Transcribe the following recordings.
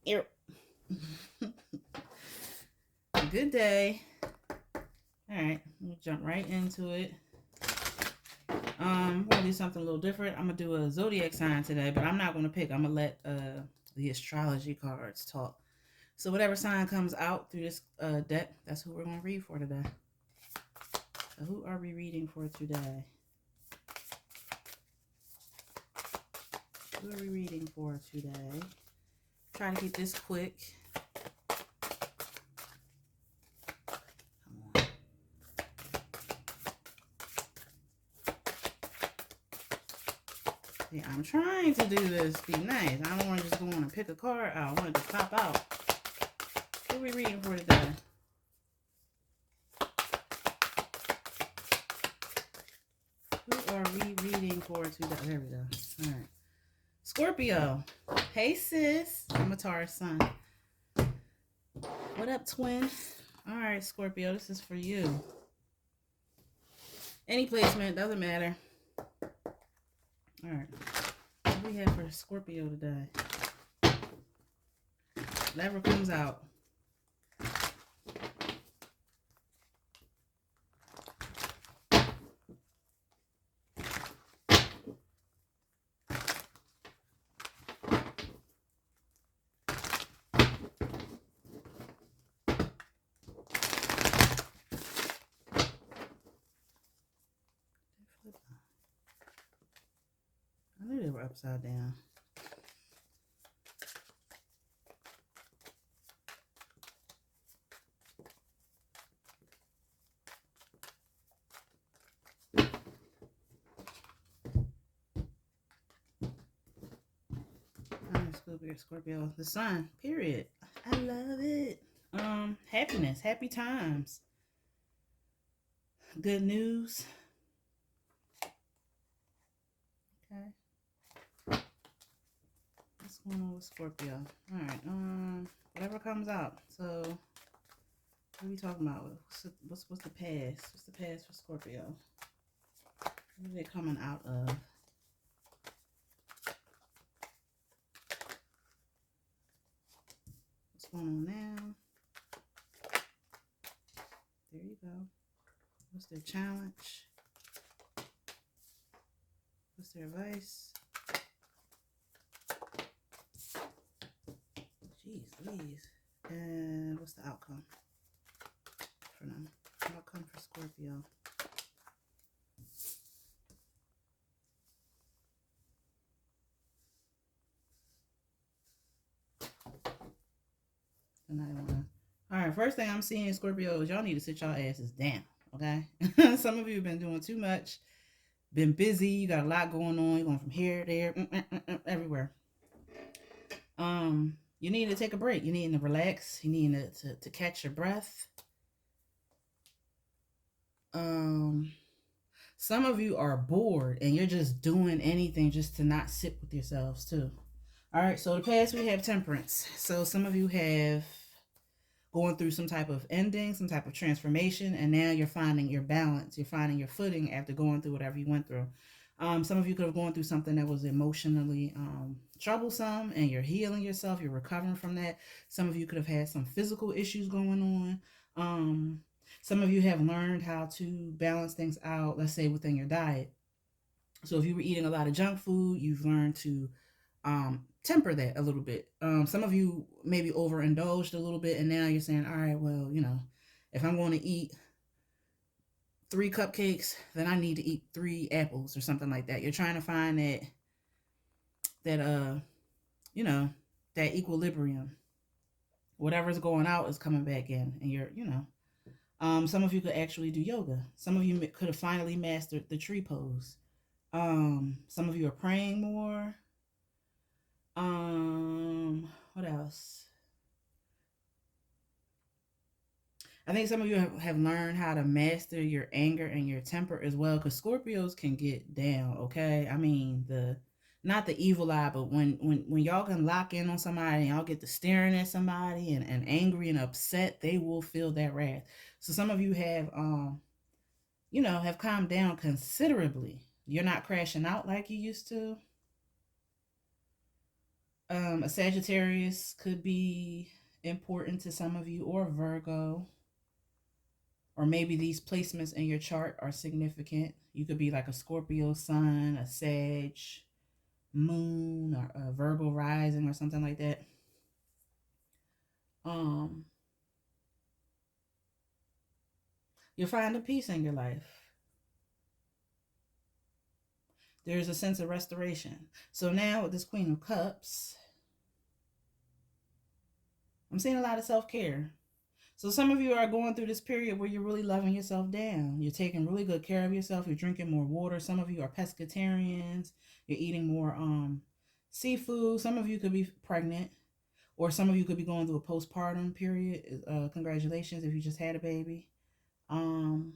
Here. Good day. All right, we'll jump right into it. We're gonna do something a little different. I'm gonna do a zodiac sign today, but I'm not gonna pick. I'm gonna let the astrology cards talk. So whatever sign comes out through this deck, that's who we're gonna read for today. So who are we reading for today? Who are we reading for today? Try to keep this quick. Come on. Yeah, I'm trying to do this. Be nice. I don't want to just go on and pick a card out. I want it to pop out. Who are we reading for today? Who are we reading for today? There we go. All right. Scorpio. Hey, sis. I'm a Taurus sun. What up, twin? All right, Scorpio. This is for you. Any placement. Doesn't matter. All right. What do we have for Scorpio today? Whatever comes out. I knew they were upside down. Scorpio, the sun, period. I love it. Happiness, happy times, good news. Okay. What's going on with Scorpio? All right. Whatever comes out. So, what are we talking about? What's the past? What's the past for Scorpio? What are they coming out of? What's going on now? There you go. What's their challenge? What's their advice? Jeez Louise. And what's the outcome for them? Outcome for Scorpio. All right, first thing I'm seeing, Scorpio, is y'all need to sit y'all asses down, okay? Some of you have been doing too much, been busy, you got a lot going on, you're going from here, there, everywhere. You need to take a break. You need to relax. You need to catch your breath. Some of you are bored and you're just doing anything just to not sit with yourselves too. All right, so the past we have temperance. So some of you have going through some type of ending, some type of transformation, and now you're finding your balance. You're finding your footing after going through whatever you went through. Some of you could have gone through something that was emotionally troublesome, and you're healing yourself. You're recovering from that. Some of you could have had some physical issues going on. Some of you have learned how to balance things out, let's say within your diet. So if you were eating a lot of junk food, you've learned to temper that a little bit. Some of you maybe overindulged a little bit, and now you're saying, all right, well, if I'm going to eat 3 cupcakes, then I need to eat 3 apples or something like that. You're trying to find that you know, that equilibrium. Whatever's going out is coming back in, and some of you could actually do yoga. Some of you could have finally mastered the tree pose. Some of you are praying more. What else? I think some of you have learned how to master your anger and your temper as well, because Scorpios can get down. Okay, I mean the not the evil eye, but when y'all can lock in on somebody and y'all get to staring at somebody and angry and upset, they will feel that wrath. So some of you have calmed down considerably. You're not crashing out like you used to. A Sagittarius could be important to some of you, or Virgo, or maybe these placements in your chart are significant. You could be like a Scorpio sun, a Sag moon, or a Virgo rising, or something like that. Um, you'll find a peace in your life. There's a sense of restoration. So now with this Queen of Cups, I'm seeing a lot of self-care. So some of you are going through this period where you're really loving yourself down. You're taking really good care of yourself. You're drinking more water. Some of you are pescatarians. You're eating more seafood. Some of you could be pregnant, or some of you could be going through a postpartum period. Congratulations if you just had a baby. Um,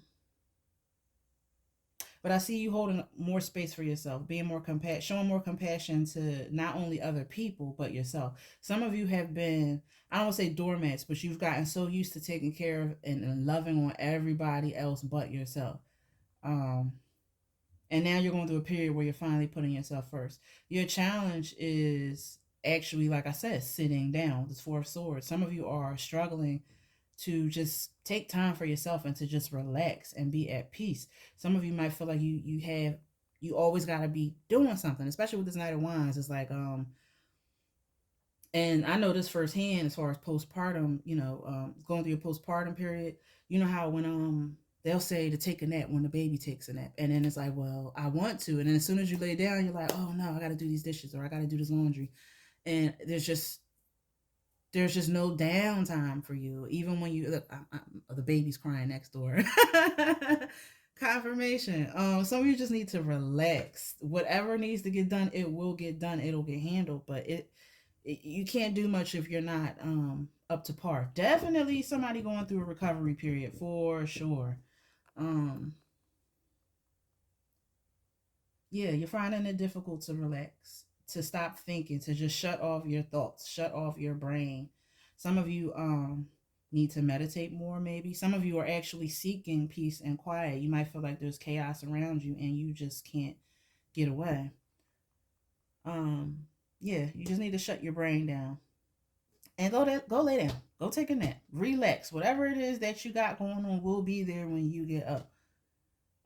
but I see you holding more space for yourself, being more showing more compassion to not only other people but yourself. Some of you have been, I don't want to say doormats, but you've gotten so used to taking care of and loving on everybody else but yourself. Um, and now you're going through a period where you're finally putting yourself first. Your challenge is actually, like I said, sitting down. This Four of Swords. Some of you are struggling to just take time for yourself and to just relax and be at peace. Some of you might feel like you always got to be doing something, especially with this Knight of Wands. It's like and I know this firsthand as far as postpartum, going through your postpartum period. You know how when they'll say to take a nap when the baby takes a nap, and then it's like, well, I want to, and then as soon as you lay down, you're like, oh no, I got to do these dishes, or I got to do this laundry, and there's just no downtime for you. Even when you look, the baby's crying next door. Confirmation. Some of you just need to relax. Whatever needs to get done, it will get done. It'll get handled. But you can't do much if you're not up to par. Definitely somebody going through a recovery period for sure. Um, yeah, you're finding it difficult to relax, to stop thinking, to just shut off your thoughts, shut off your brain. Some of you need to meditate more, maybe. Some of you are actually seeking peace and quiet. You might feel like there's chaos around you and you just can't get away. Um, yeah, you just need to shut your brain down and go lay down. Go take a nap. Relax. Whatever it is that you got going on will be there when you get up.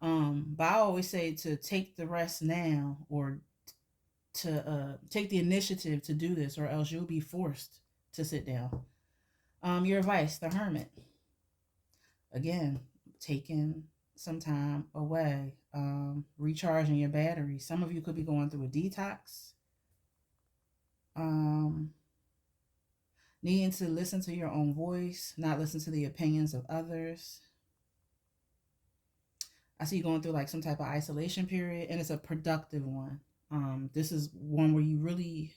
But I always say to take the rest now, or to take the initiative to do this, or else you'll be forced to sit down. Your advice, the Hermit. Again, taking some time away, recharging your battery. Some of you could be going through a detox. Um, Needing to listen to your own voice, not listen to the opinions of others. I see you going through like some type of isolation period, and it's a productive one. This is one where you really,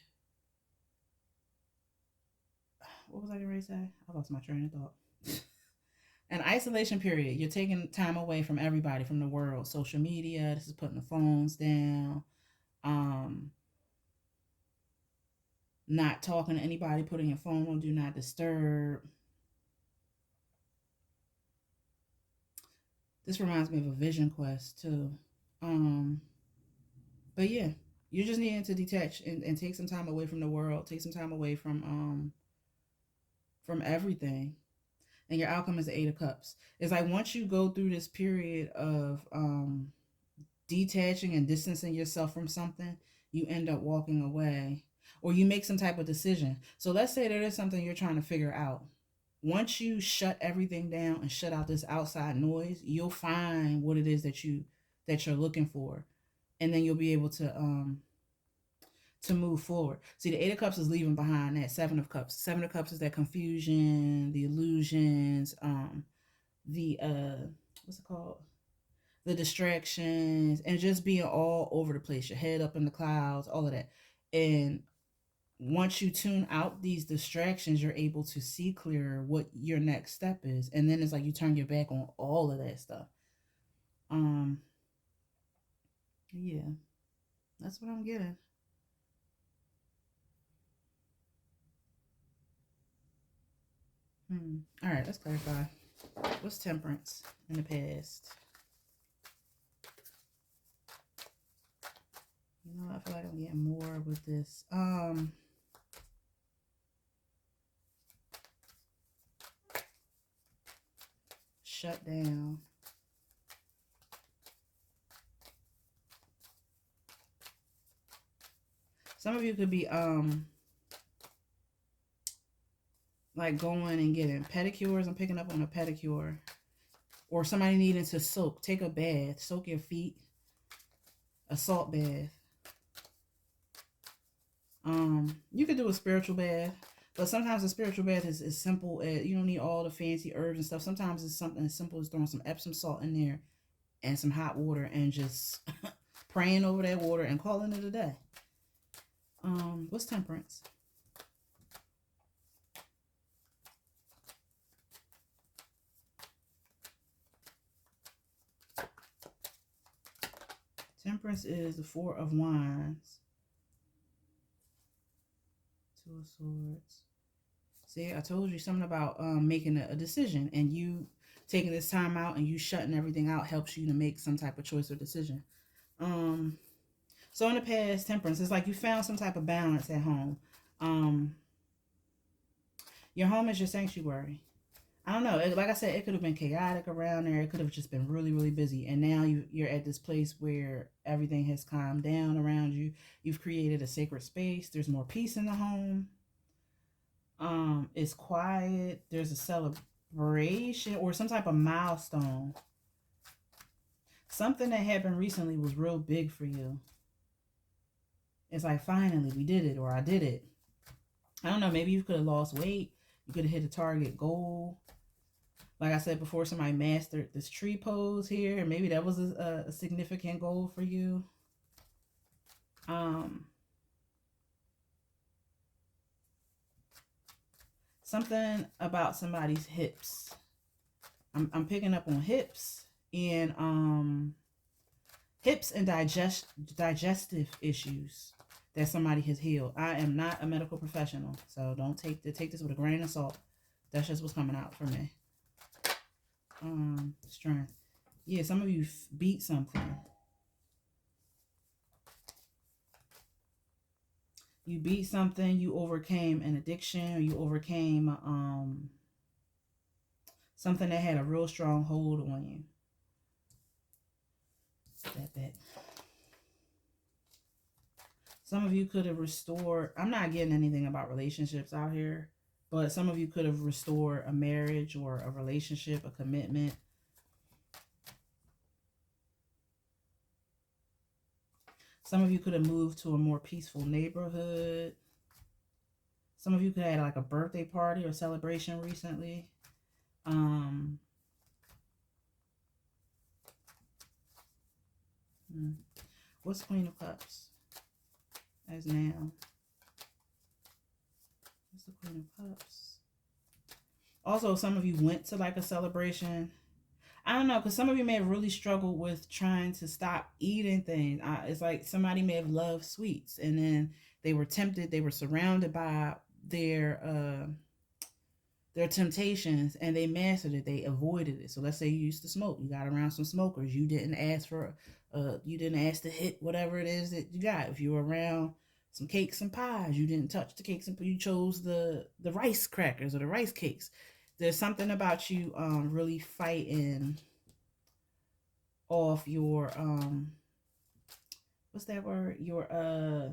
what was I going to say? I lost my train of thought. An isolation period. You're taking time away from everybody, from the world, social media. This is putting the phones down. Um, Not talking to anybody, putting your phone on do not disturb. This reminds me of a vision quest too. Um, but yeah, you're just needing to detach and take some time away from the world, take some time away from everything. And your outcome is the Eight of Cups. It's like once you go through this period of detaching and distancing yourself from something, you end up walking away, or you make some type of decision. So let's say there is something you're trying to figure out. Once you shut everything down and shut out this outside noise, you'll find what it is that you're looking for, and then you'll be able to move forward. See, the Eight of Cups is leaving behind that Seven of Cups. Seven of Cups is that confusion, the illusions, the what's it called? The distractions, and just being all over the place. Your head up in the clouds, all of that. And once you tune out these distractions, you're able to see clearer what your next step is. And then it's like you turn your back on all of that stuff. Um, yeah, that's what I'm getting. All right, let's clarify. What's temperance in the past? You know, I feel like I'm getting more with this. shut down. Some of you could be like going and getting pedicures. I'm picking up on a pedicure. Or somebody needing to soak. Take a bath. Soak your feet. A salt bath. You could do a spiritual bath. But sometimes a spiritual bath is simple. You don't need all the fancy herbs and stuff. Sometimes it's something as simple as throwing some Epsom salt in there and some hot water and just praying over that water and calling it a day. What's temperance? Temperance is the Four of Wands. Two of Swords. See, I told you something about making a decision, and you taking this time out and you shutting everything out helps you to make some type of choice or decision. So in the past, temperance, it's like you found some type of balance at home. Your home is your sanctuary. I don't know. Like I said, it could have been chaotic around there. It could have just been really, really busy. And now you're at this place where everything has calmed down around you. You've created a sacred space. There's more peace in the home. It's quiet. There's a celebration or some type of milestone. Something that happened recently was real big for you. It's like, finally, we did it, or I did it. I don't know. Maybe you could have lost weight. You could have hit a target goal. Like I said before, somebody mastered this tree pose here. And maybe that was a significant goal for you. Something about somebody's hips. I'm picking up on hips and hips and digestive issues that somebody has healed. I am not a medical professional, so don't take this with a grain of salt. That's just what's coming out for me. Strength. Yeah, some of you beat something. You beat something, you overcame an addiction, or you overcame something that had a real strong hold on you. That. Some of you could have restored, I'm not getting anything about relationships out here, but some of you could have restored a marriage or a relationship, a commitment. Some of you could have moved to a more peaceful neighborhood. Some of you could have had like a birthday party or celebration recently. What's Queen of Cups? As now. What's the Queen of Cups? Also, some of you went to like a celebration. I don't know, because some of you may have really struggled with trying to stop eating things. It's like somebody may have loved sweets, and then they were tempted. They were surrounded by their temptations, and they mastered it. They avoided it. So let's say you used to smoke. You got around some smokers. You didn't ask to hit whatever it is that you got. If you were around some cakes and pies, you didn't touch the cakes and you chose the rice crackers or the rice cakes. There's something about you really fighting off your what's that word? Your I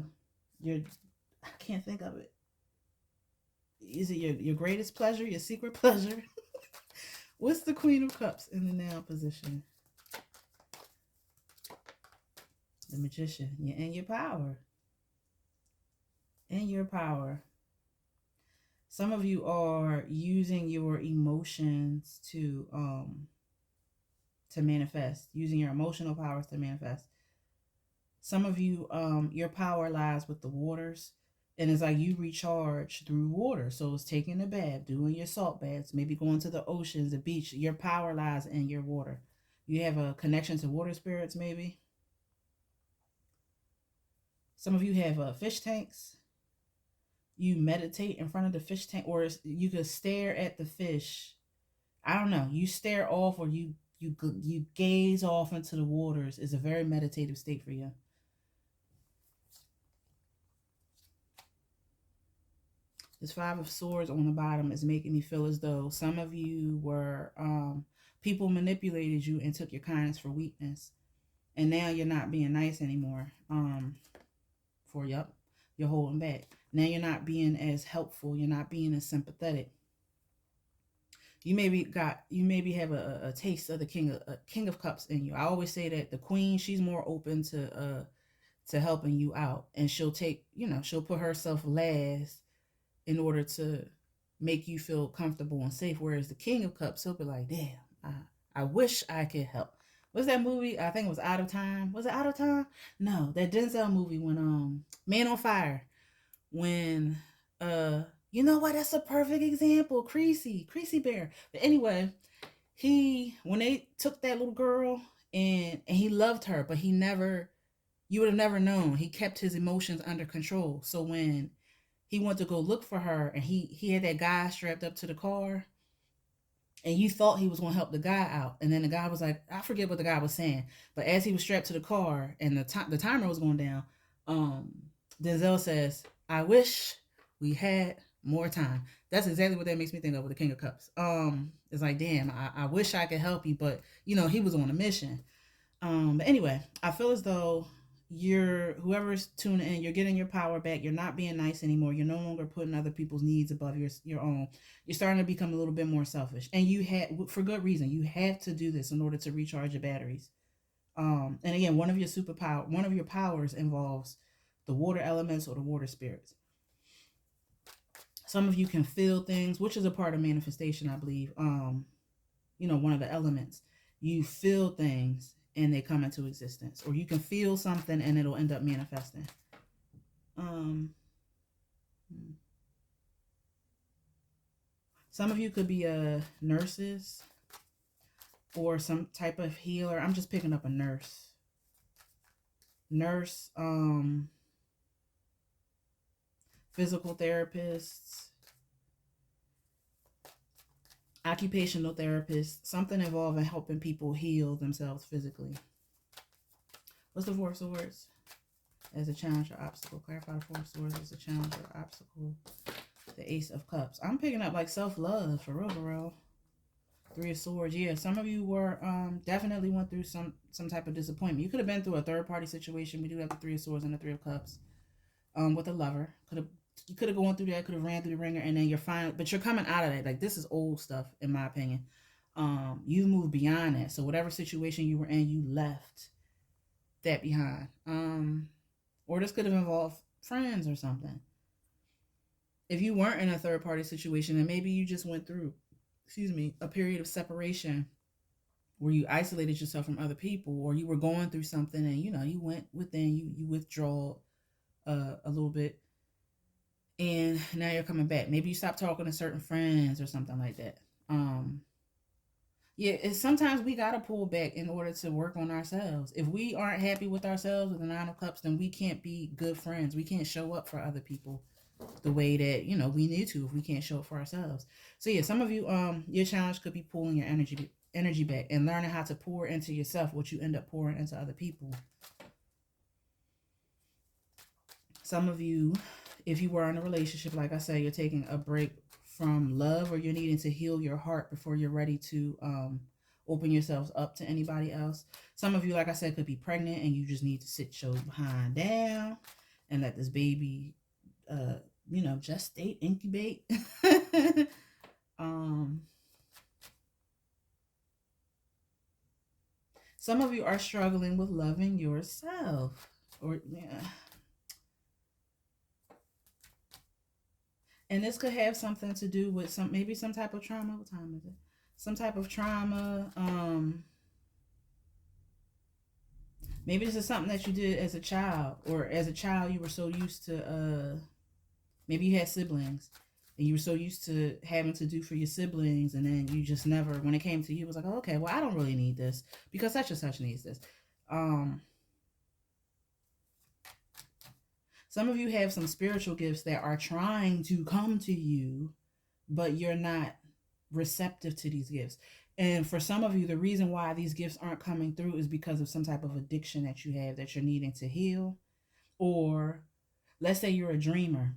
can't think of it. Is it your greatest pleasure, your secret pleasure? What's the Queen of Cups in the now position? The Magician. Yeah, and your power. And your power. Some of you are using your emotions to manifest, using your emotional powers to manifest. Some of you, your power lies with the waters, and it's like you recharge through water. So it's taking a bath, doing your salt baths, maybe going to the oceans, the beach. Your power lies in your water. You have a connection to water spirits, maybe. Some of you have fish tanks. You meditate in front of the fish tank, or you could stare at the fish. I don't know. You stare off, or you gaze off into the waters. Is a very meditative state for you. This Five of Swords on the bottom is making me feel as though some of you were People manipulated you and took your kindness for weakness, and now you're not being nice anymore. For yup, you're holding back. Now you're not being as helpful. You're not being as sympathetic. You maybe have a taste of the king of cups in you. I always say that the queen, she's more open to helping you out, and she'll put herself last in order to make you feel comfortable and safe. Whereas the king of cups, he'll be like, damn, I wish I could help. What's that movie? I think it was Out of Time. Was it Out of Time? No, that Denzel movie when Man on Fire. When you know what? That's a perfect example. Creasy Bear. But anyway, when they took that little girl and he loved her, but he never you would have never known. He kept his emotions under control. So when he went to go look for her and he had that guy strapped up to the car, and you thought he was going to help the guy out, and then the guy was like, I forget what the guy was saying, but as he was strapped to the car and the timer was going down, um Denzel says, I wish we had more time. That's exactly what that makes me think of with the King of Cups. It's like, damn, I wish I could help you, but he was on a mission. But anyway, I feel as though whoever's tuning in, you're getting your power back. You're not being nice anymore. You're no longer putting other people's needs above your own. You're starting to become a little bit more selfish, and you had for good reason. You have to do this in order to recharge your batteries. And again, one of your powers involves the water elements or the water spirits. Some of you can feel things, which is a part of manifestation, I believe. One of the elements. You feel things and they come into existence, or you can feel something and it'll end up manifesting. Um, some of you could be nurses or some type of healer. I'm just picking up a nurse. Physical therapists, occupational therapists, something involving helping people heal themselves physically. What's the Four of Swords? As a challenge or obstacle. Clarify the Four of Swords as a challenge or obstacle. The Ace of Cups. I'm picking up like self-love, for real, for real. Three of Swords. Yeah, some of you were definitely went through some type of disappointment. You could have been through a third-party situation. We do have the Three of Swords and the Three of Cups. With a lover. You could have gone through that, could have ran through the ringer, and then you're fine. But you're coming out of that. Like, this is old stuff, in my opinion. You moved beyond that. So whatever situation you were in, you left that behind. Or this could have involved friends or something. If you weren't in a third party situation, and maybe you just went through, a period of separation where you isolated yourself from other people, or you were going through something and you went within, you withdraw a little bit, and now you're coming back. Maybe you stopped talking to certain friends or something like that. Sometimes we gotta pull back in order to work on ourselves. If we aren't happy with ourselves with the Nine of Cups, then we can't be good friends. We can't show up for other people the way that we need to if we can't show up for ourselves. So yeah, some of you, your challenge could be pulling your energy back and learning how to pour into yourself what you end up pouring into other people. Some of you, if you were in a relationship, like I said, you're taking a break from love, or you're needing to heal your heart before you're ready to open yourselves up to anybody else. Some of you, like I said, could be pregnant and you just need to sit your behind down and let this baby gestate, incubate. Some of you are struggling with loving yourself, or and this could have something to do with maybe some type of trauma. What time is it? Some type of trauma. Maybe this is something that you did as a child, or as a child you were so used to. Maybe you had siblings, and you were so used to having to do for your siblings, and then you just never, when it came to you, it was like, oh, okay, well, I don't really need this because such and such needs this. Some of you have some spiritual gifts that are trying to come to you, but you're not receptive to these gifts. And for some of you, the reason why these gifts aren't coming through is because of some type of addiction that you have that you're needing to heal. Or let's say you're a dreamer.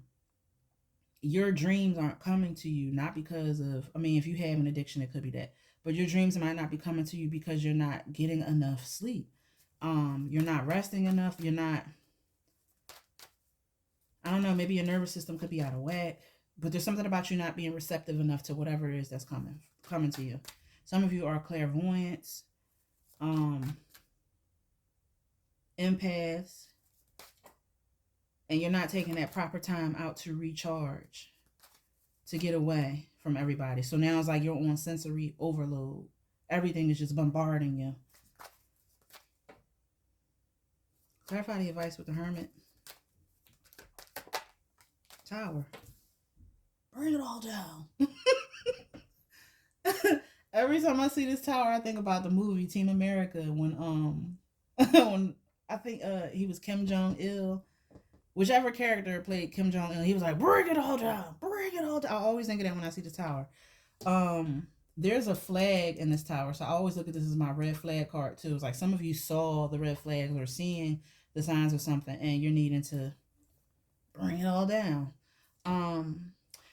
Your dreams aren't coming to you, not because of, if you have an addiction, it could be that. but your dreams might not be coming to you because you're not getting enough sleep. You're not resting enough. You're not, I don't know, maybe your nervous system could be out of whack, but there's something about you not being receptive enough to whatever it is that's coming to you. Some of you are clairvoyants, um, empaths, and you're not taking that proper time out to recharge, to get away from everybody. So now it's like you're on sensory overload. Everything is just bombarding you. Clarify the advice with the Hermit. Tower. Bring it all down. Every time I see this tower, I think about the movie Team America when when I think he was Kim Jong Il. Whichever character played Kim Jong Il, he was like, "Bring it all down, bring it all down." I always think of that when I see this tower. There's a flag in this tower, so I always look at this as my red flag card too. It's like some of you saw the red flags or seeing the signs of something, and you're needing to bring it all down. Um,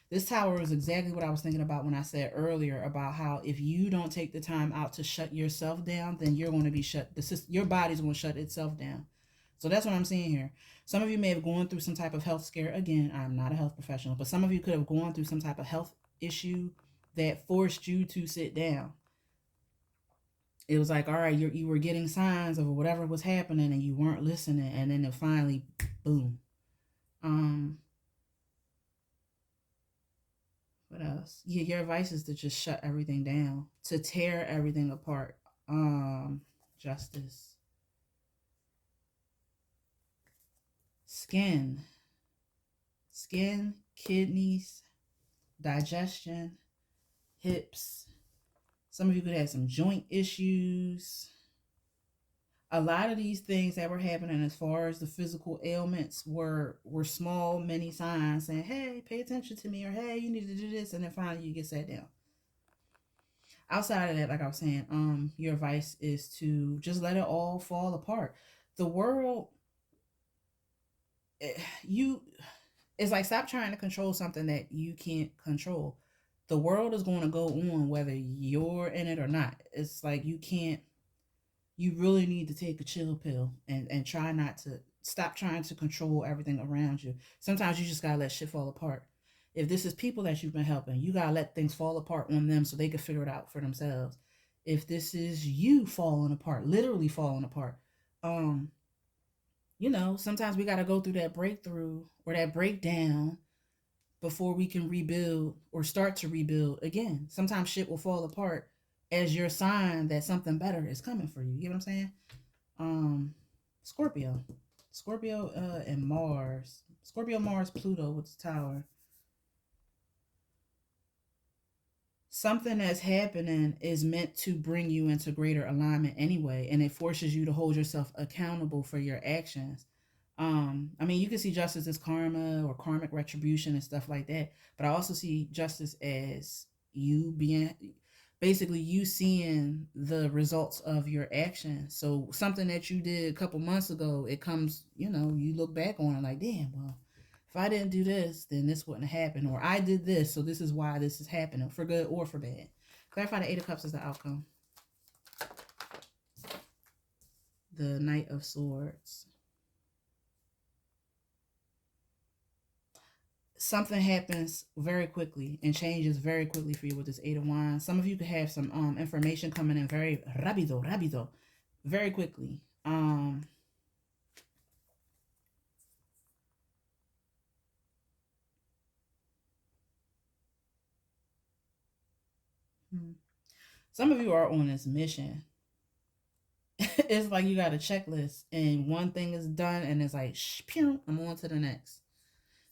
this tower is exactly what I was thinking about when I said earlier about how if you don't take the time out to shut yourself down, then you're going to be shut. Your body's going to shut itself down. So that's what I'm seeing here. Some of you may have gone through some type of health scare. Again, I'm not a health professional, but some of you could have gone through some type of health issue that forced you to sit down. It was like, all right, you were getting signs of whatever was happening and you weren't listening, and then it finally, boom. What else? Yeah, your advice is to just shut everything down, to tear everything apart. Justice. Skin, kidneys, digestion, hips. Some of you could have some joint issues. A lot of these things that were happening as far as the physical ailments were small mini signs saying, hey, pay attention to me, or hey, you need to do this, and then finally you get sat down. Outside of that, like I was saying, your advice is to just let it all fall apart. The world, it's like, stop trying to control something that you can't control. The world is going to go on whether you're in it or not. It's like you really need to take a chill pill and try not to, stop trying to control everything around you. Sometimes you just got to let shit fall apart. If this is people that you've been helping, you got to let things fall apart on them so they can figure it out for themselves. If this is you falling apart, literally falling apart, sometimes we got to go through that breakthrough or that breakdown before we can rebuild or start to rebuild again. Sometimes shit will fall apart as your sign that something better is coming for you. You get what I'm saying? Scorpio. And Mars. Scorpio, Mars, Pluto with the tower. Something that's happening is meant to bring you into greater alignment anyway, and it forces you to hold yourself accountable for your actions. I mean, you can see justice as karma or karmic retribution and stuff like that, but I also see justice as you being, basically you seeing the results of your actions. So something that you did a couple months ago, it comes, you look back on it like, damn, well, if I didn't do this, then this wouldn't happen. Or I did this, so this is why this is happening, for good or for bad. Clarify the Eight of Cups as the outcome. The Knight of Swords. Something happens very quickly and changes very quickly for you with this Eight of Wands. Some of you could have some information coming in very rápido, very quickly. Some of you are on this mission. It's like you got a checklist and one thing is done and it's like, I'm on to the next.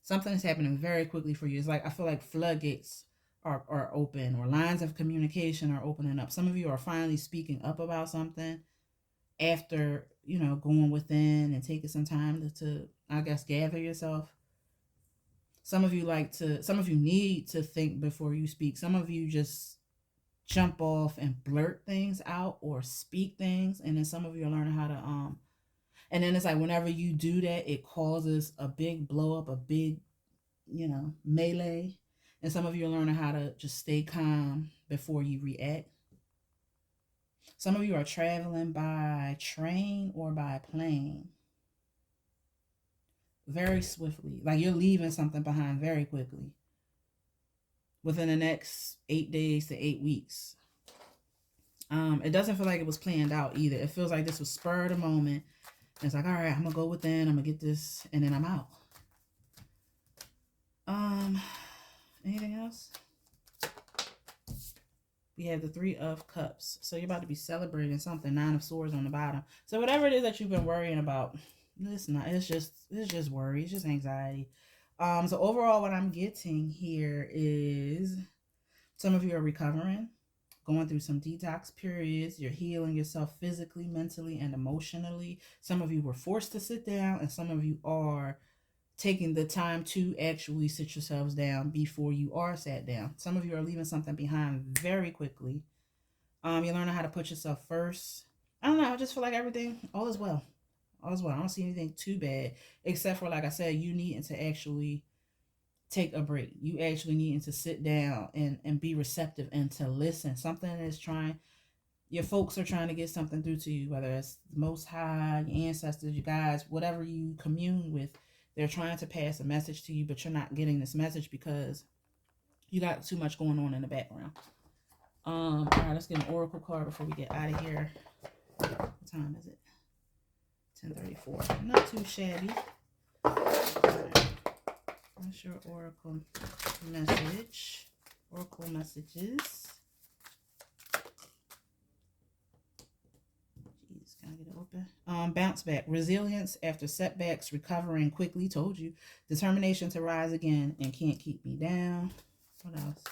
Something is happening very quickly for you. It's like, I feel like floodgates are open, or lines of communication are opening up. Some of you are finally speaking up about something after, going within and taking some time to I guess, gather yourself. Some of you need to think before you speak. Some of you just jump off and blurt things out or speak things, and then some of you are learning how to and then it's like whenever you do that, it causes a big blow up, a big, melee. And some of you are learning how to just stay calm before you react. Some of you are traveling by train or by plane very swiftly. Like you're leaving something behind very quickly within the next 8 days to 8 weeks. It doesn't feel like it was planned out either. It feels like this was spur of the moment. And it's like, all right, I'm gonna go within, I'm gonna get this, and then I'm out. Anything else? We have the 3 of Cups. So you're about to be celebrating something. 9 of Swords on the bottom. So whatever it is that you've been worrying about, it's not. It's just worry. It's just anxiety. So overall, what I'm getting here is some of you are recovering, going through some detox periods. You're healing yourself physically, mentally, and emotionally. Some of you were forced to sit down, and some of you are taking the time to actually sit yourselves down before you are sat down. Some of you are leaving something behind very quickly. You're learning how to put yourself first. I don't know. I just feel like everything, all is well. All is well. I don't see anything too bad, except for, like I said, you needing to actually take a break. You actually needing to sit down and be receptive and to listen. Something is trying, your folks are trying to get something through to you, whether it's the Most High, your ancestors, you guys, whatever you commune with. They're trying to pass a message to you, but you're not getting this message because you got too much going on in the background. All right, let's get an oracle card before we get out of here. What time is it? 10:34. Not too shabby. All right. What's your oracle message? Oracle messages. Can I get it open? Bounce back. Resilience after setbacks. Recovering quickly. Told you. Determination to rise again and can't keep me down. What else?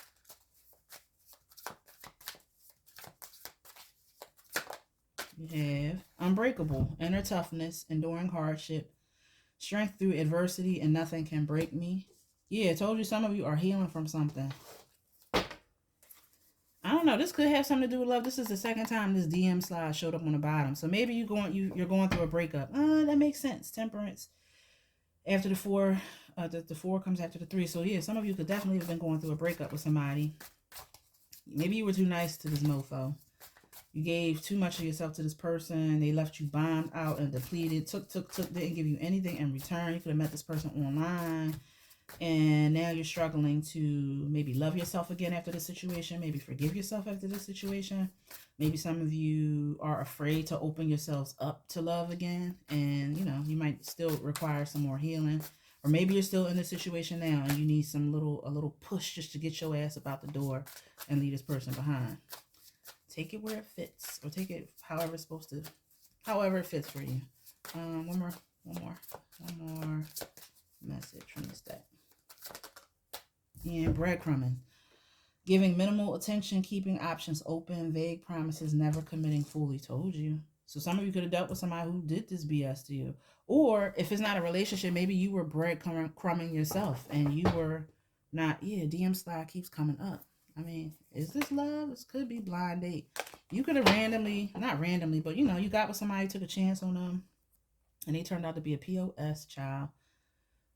You have unbreakable. Inner toughness. Enduring hardship. Strength through adversity and nothing can break me. Yeah, I told you some of you are healing from something. I don't know. This could have something to do with love. This is the second time this DM slide showed up on the bottom. So maybe you're going through a breakup. That makes sense. Temperance. After the 4, the 4 comes after the 3. So yeah, some of you could definitely have been going through a breakup with somebody. Maybe you were too nice to this mofo. You gave too much of yourself to this person. They left you bombed out and depleted. Took, didn't give you anything in return. You could have met this person online. And now you're struggling to maybe love yourself again after the situation. Maybe forgive yourself after the situation. Maybe some of you are afraid to open yourselves up to love again. And, you might still require some more healing. Or maybe you're still in the situation now and you need a little push just to get your ass about the door and leave this person behind. Take it where it fits. Or take it however it's supposed to. However it fits for you. One more message from this deck. And breadcrumbing. Giving minimal attention, keeping options open, vague promises, never committing fully. Told you. So some of you could have dealt with somebody who did this BS to you. Or if it's not a relationship, maybe you were breadcrumbing yourself and you were not. Yeah, DM slide keeps coming up. I mean, is this love? This could be blind date. You could have not randomly, but you got with somebody, took a chance on them, and they turned out to be a POS child.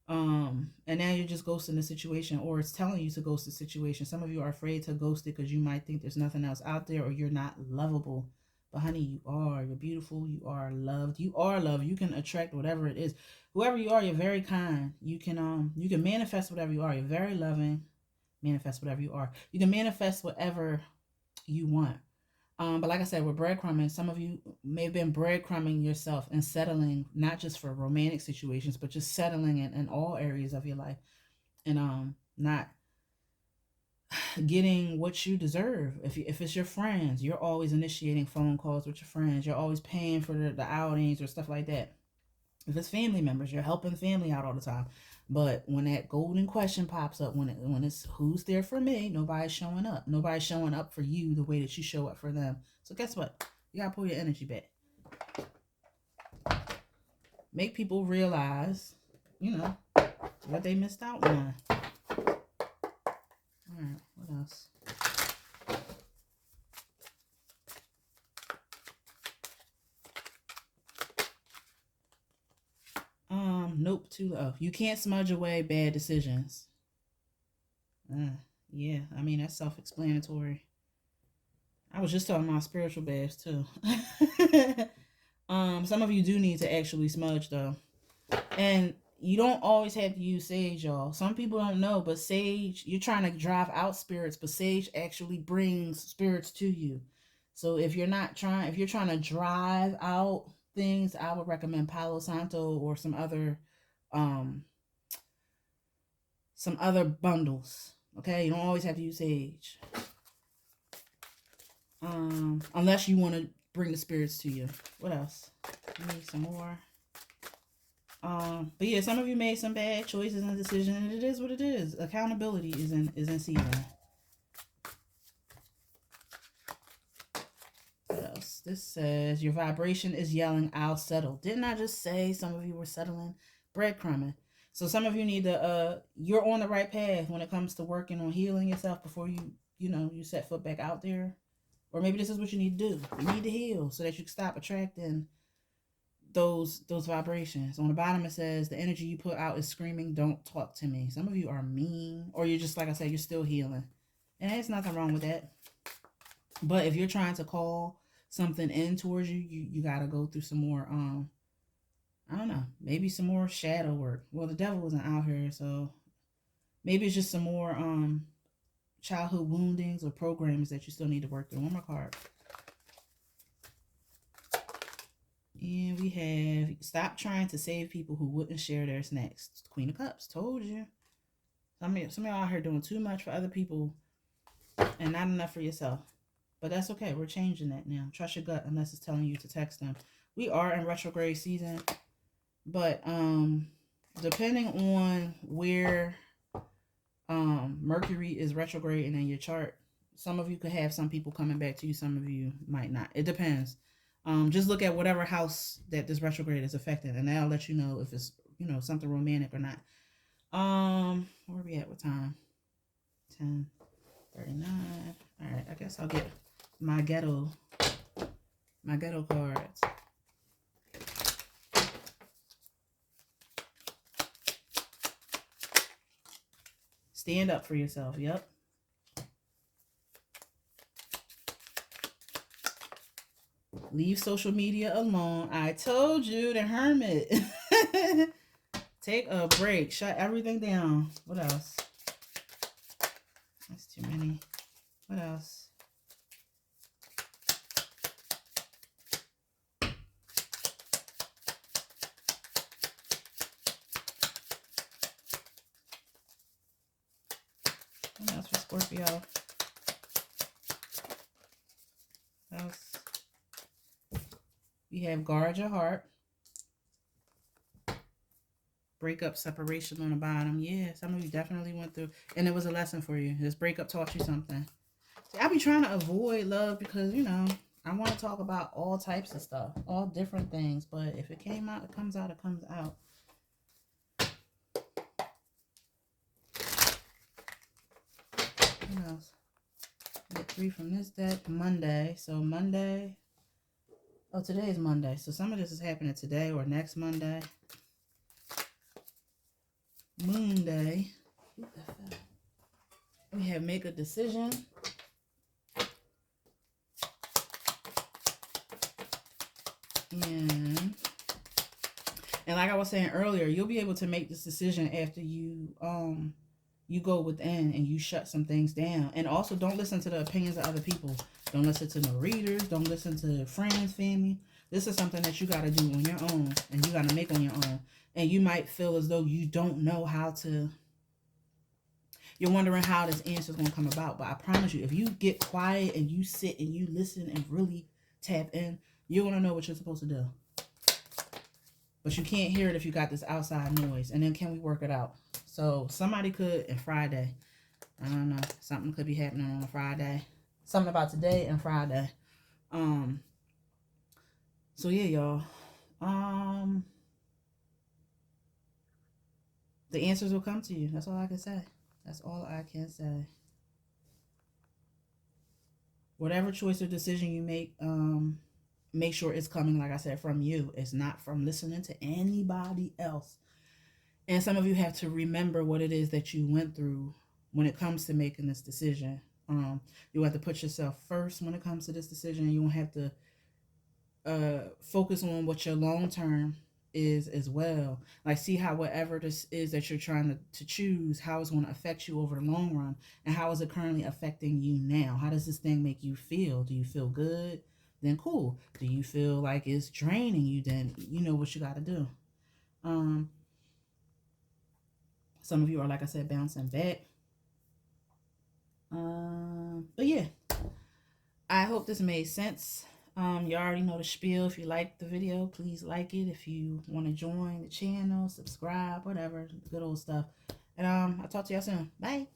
And now you're just ghosting the situation, or it's telling you to ghost the situation. Some of you are afraid to ghost it because you might think there's nothing else out there, or you're not lovable. But honey, you are. You're beautiful. You are loved. You are loved. You can attract whatever it is. Whoever you are, you're very kind. You can manifest whatever you are. You're very loving. Manifest whatever you are. You can manifest whatever you want. But like I said, with breadcrumbing, some of you may have been breadcrumbing yourself and settling, not just for romantic situations, but just settling in all areas of your life. And not getting what you deserve. If it's your friends, you're always initiating phone calls with your friends. You're always paying for the outings or stuff like that. If it's family members, you're helping family out all the time. But when that golden question pops up, when it's who's there for me, nobody's showing up. Nobody's showing up for you the way that you show up for them. So guess what? You gotta pull your energy back. Make people realize, what they missed out on. All right, what else? Nope, too low. You can't smudge away bad decisions. Yeah, I mean, that's self-explanatory. I was just talking about spiritual baths too. Some of you do need to actually smudge though. And you don't always have to use sage, y'all. Some people don't know, but sage, you're trying to drive out spirits, but sage actually brings spirits to you. So if you're trying to drive out things, I would recommend Palo Santo or um some other bundles. Okay, you don't always have to use sage. Unless you want to bring the spirits to you. What else? I need some more. But yeah, some of you made some bad choices and decisions, and it is what it is. Accountability is in season. What else? This says your vibration is yelling, "I'll settle." Didn't I just say some of you were settling? Breadcrumbing. So some of you need to you're on the right path when it comes to working on healing yourself before you set foot back out there. Or maybe this is what you need to do. You need to heal so that you can stop attracting those vibrations. On the bottom it says the energy you put out is screaming, "Don't talk to me." Some of you are mean, or you're just, like I said, you're still healing. And there's nothing wrong with that. But if you're trying to call something in towards you gotta go through some more I don't know, maybe some more shadow work. Well, the devil isn't out here, so maybe it's just some more childhood woundings or programs that you still need to work through. One more card. And we have stop trying to save people who wouldn't share their snacks. Queen of Cups. Told you. Some of y'all out here doing too much for other people and not enough for yourself. But that's okay. We're changing that now. Trust your gut unless it's telling you to text them. We are in retrograde season. But depending on where Mercury is retrograding in your chart, some of you could have some people coming back to you. Some of you might not. It depends. Just look at whatever house that this retrograde is affecting, and that'll let you know if it's something romantic or not. Where are we at with time? 10:39. All right, I guess I'll get my ghetto cards. Stand up for yourself. Yep. Leave social media alone. I told you, the Hermit. Take a break. Shut everything down. What else? That's too many. What else? What else for Scorpio? What else? We have guard your heart. Breakup, separation on the bottom. Yeah, some of you definitely went through, and it was a lesson for you. This breakup taught you something. See, I be trying to avoid love because, I want to talk about all types of stuff, all different things. But if it came out, it comes out, it comes out. What else? Get 3 from this deck. Monday. So Monday. Oh, today is Monday. So some of this is happening today or next Monday. Moon Day. We have make a decision. And like I was saying earlier, you'll be able to make this decision after you go within and you shut some things down. And also, don't listen to the opinions of other people. Don't listen to no readers. Don't listen to friends, family. This is something that you got to do on your own, and you got to make on your own. And you might feel as though you don't know how to. You're wondering how this answer is going to come about. But I promise you, if you get quiet and you sit and you listen and really tap in, you're going to know what you're supposed to do. But you can't hear it if you got this outside noise. And then can we work it out? So somebody could, and Friday, I don't know, something could be happening on a Friday. Something about today and Friday. So yeah, y'all. The answers will come to you. That's all I can say. That's all I can say. Whatever choice or decision you make sure it's coming, like I said, from you. It's not from listening to anybody else. And some of you have to remember what it is that you went through when it comes to making this decision. You have to put yourself first when it comes to this decision. You won't have to focus on what your long term is as well. Like, see how whatever this is that you're trying to choose, how it's going to affect you over the long run, and how is it currently affecting you now. How does this thing make you feel? Do you feel good? Then cool. Do you feel like it's draining you? Then you know what you got to do. um some of you are, like I said, bouncing back. But yeah, I hope this made sense. You already know the spiel. If you like the video, please like it. If you want to join the channel, subscribe, whatever, good old stuff. And I'll talk to y'all soon. Bye.